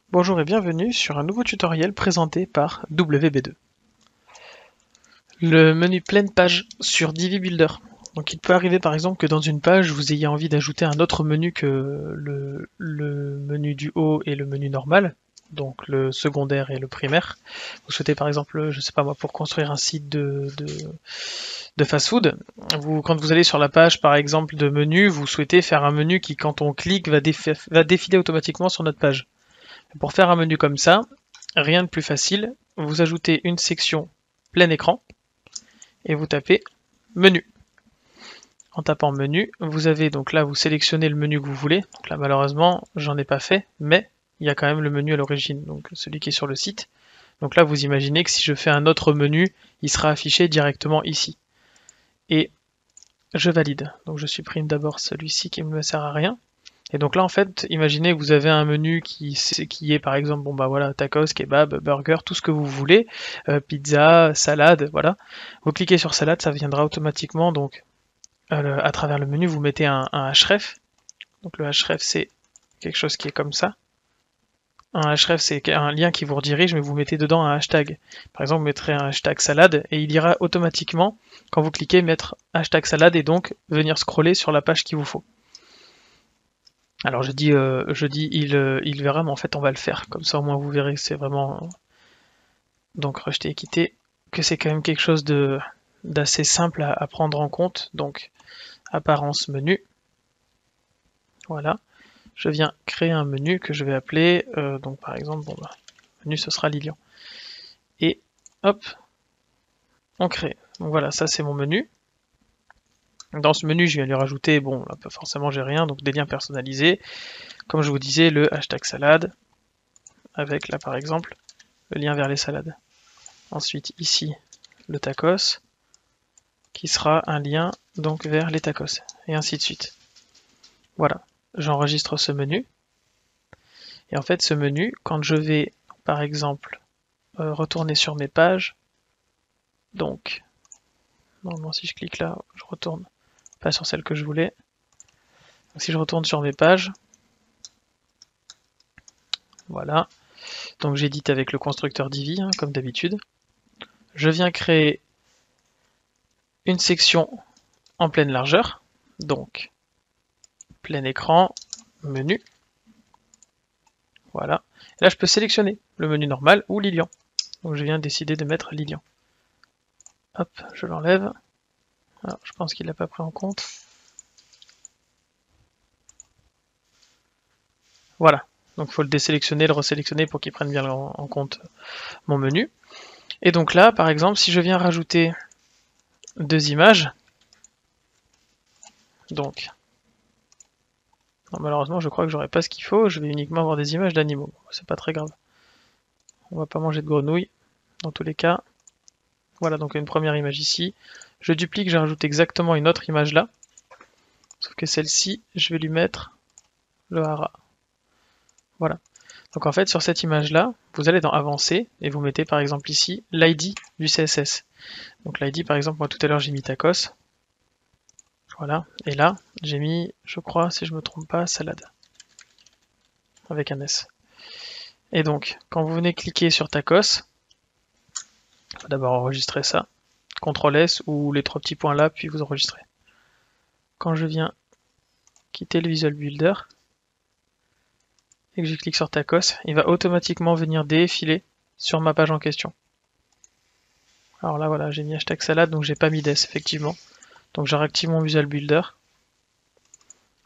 Bonjour et bienvenue sur un nouveau tutoriel présenté par WB2. Le menu pleine page sur Divi Builder. Donc il peut arriver par exemple que dans une page vous ayez envie d'ajouter un autre menu que le menu du haut et le menu normal, donc le secondaire et le primaire. Vous souhaitez par exemple, je sais pas moi, pour construire un site de fast-food, quand vous allez sur la page par exemple de menu, vous souhaitez faire un menu qui quand on clique va défiler automatiquement sur notre page. Pour faire un menu comme ça, rien de plus facile, vous ajoutez une section plein écran et vous tapez menu. En tapant menu, vous avez donc là, vous sélectionnez le menu que vous voulez. Donc là, malheureusement, j'en ai pas fait, mais il y a quand même le menu à l'origine, donc celui qui est sur le site. Donc là, vous imaginez que si je fais un autre menu, il sera affiché directement ici. Et je valide. Donc je supprime d'abord celui-ci qui ne me sert à rien. Et donc là, en fait, imaginez que vous avez un menu qui est par exemple, bon bah voilà, tacos, kebab, burger, tout ce que vous voulez, pizza, salade, voilà. Vous cliquez sur salade, ça viendra automatiquement, donc à travers le menu, vous mettez un href. Donc le href, c'est quelque chose qui est comme ça. Un href, c'est un lien qui vous redirige, mais vous mettez dedans un hashtag. Par exemple, vous mettrez un hashtag salade, et il ira automatiquement, quand vous cliquez, mettre hashtag salade, et donc venir scroller sur la page qu'il vous faut. Alors je dis il verra, mais en fait on va le faire. Comme ça au moins vous verrez que c'est vraiment donc rejeter et quitter, que c'est quand même quelque chose d'assez simple à prendre en compte. Donc apparence menu. Voilà. Je viens créer un menu que je vais appeler donc par exemple bon bah, menu ce sera Lilian. Et hop, on crée. Donc voilà, ça c'est mon menu. Dans ce menu, je viens lui rajouter, bon là pas forcément j'ai rien, donc des liens personnalisés. Comme je vous disais, le hashtag salade, avec là par exemple le lien vers les salades. Ensuite ici le tacos qui sera un lien donc vers les tacos et ainsi de suite. Voilà, j'enregistre ce menu et en fait ce menu, quand je vais par exemple retourner sur mes pages, donc normalement si je clique là, je retourne pas sur celle que je voulais. Donc, si je retourne sur mes pages, voilà, donc j'édite avec le constructeur Divi hein, comme d'habitude. Je viens créer une section en pleine largeur, donc plein écran, menu. Voilà. Et là, je peux sélectionner le menu normal ou Lilian. Donc, je viens décider de mettre Lilian. Hop, je l'enlève. Alors, je pense qu'il l'a pas pris en compte. Voilà. Donc, il faut le désélectionner, le resélectionner pour qu'il prenne bien en compte mon menu. Et donc là, par exemple, si je viens rajouter deux images, donc, non, malheureusement, je crois que j'aurai pas ce qu'il faut. Je vais uniquement avoir des images d'animaux. C'est pas très grave. On va pas manger de grenouilles, dans tous les cas. Voilà, donc une première image ici. Je duplique, je rajoute exactement une autre image là. Sauf que celle-ci, je vais lui mettre le hara. Voilà. Donc en fait, sur cette image-là, vous allez dans Avancé et vous mettez par exemple ici l'ID du CSS. Donc l'ID, par exemple, moi tout à l'heure j'ai mis tacos. Voilà. Et là, j'ai mis, je crois, si je me trompe pas, salade. Avec un S. Et donc, quand vous venez cliquer sur tacos, il faut d'abord enregistrer ça. CTRL S ou les trois petits points là, puis vous enregistrez. Quand je viens quitter le Visual Builder, et que je clique sur tacos, il va automatiquement venir défiler sur ma page en question. Alors là voilà, j'ai mis hashtag salade, donc j'ai pas mis d'S effectivement. Donc je réactive mon Visual Builder,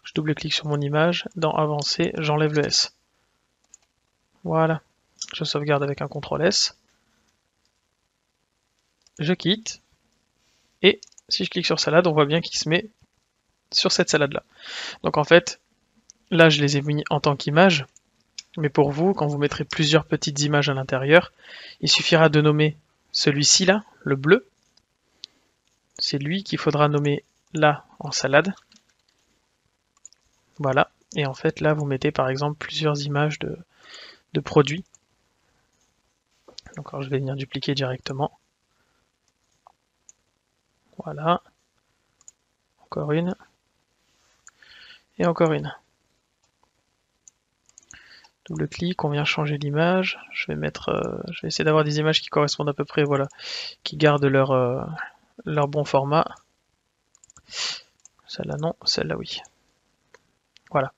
je double-clique sur mon image, dans Avancer, j'enlève le S. Voilà, je sauvegarde avec un CTRL S, je quitte, et si je clique sur salade, on voit bien qu'il se met sur cette salade là. Donc en fait, là je les ai mis en tant qu'image, mais pour vous, quand vous mettrez plusieurs petites images à l'intérieur, il suffira de nommer celui-ci là, le bleu. C'est lui qu'il faudra nommer là en salade. Voilà. Et en fait, là, vous mettez par exemple plusieurs images de produits. Donc, alors, je vais venir dupliquer directement. Voilà. Encore une. Et encore une. Double-clic, on vient changer l'image. Je vais essayer d'avoir des images qui correspondent à peu près, voilà, qui gardent leur bon format. Celle-là non, celle-là oui. Voilà.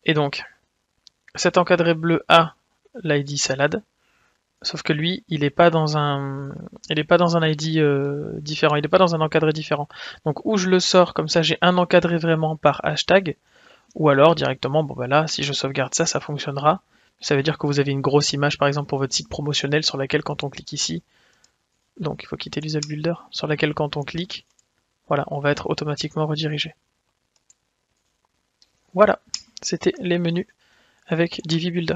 Et donc, cet encadré bleu a l'ID salade, sauf que lui, il n'est pas dans un ID différent, il n'est pas dans un encadré différent. Donc, où je le sors, comme ça, j'ai un encadré vraiment par hashtag, ou alors directement, bon bah là, si je sauvegarde ça, ça fonctionnera. Ça veut dire que vous avez une grosse image, par exemple, pour votre site promotionnel, sur laquelle quand on clique ici, donc il faut quitter l'User Builder, sur laquelle quand on clique, voilà, on va être automatiquement redirigé. Voilà, c'était les menus avec Divi Builder.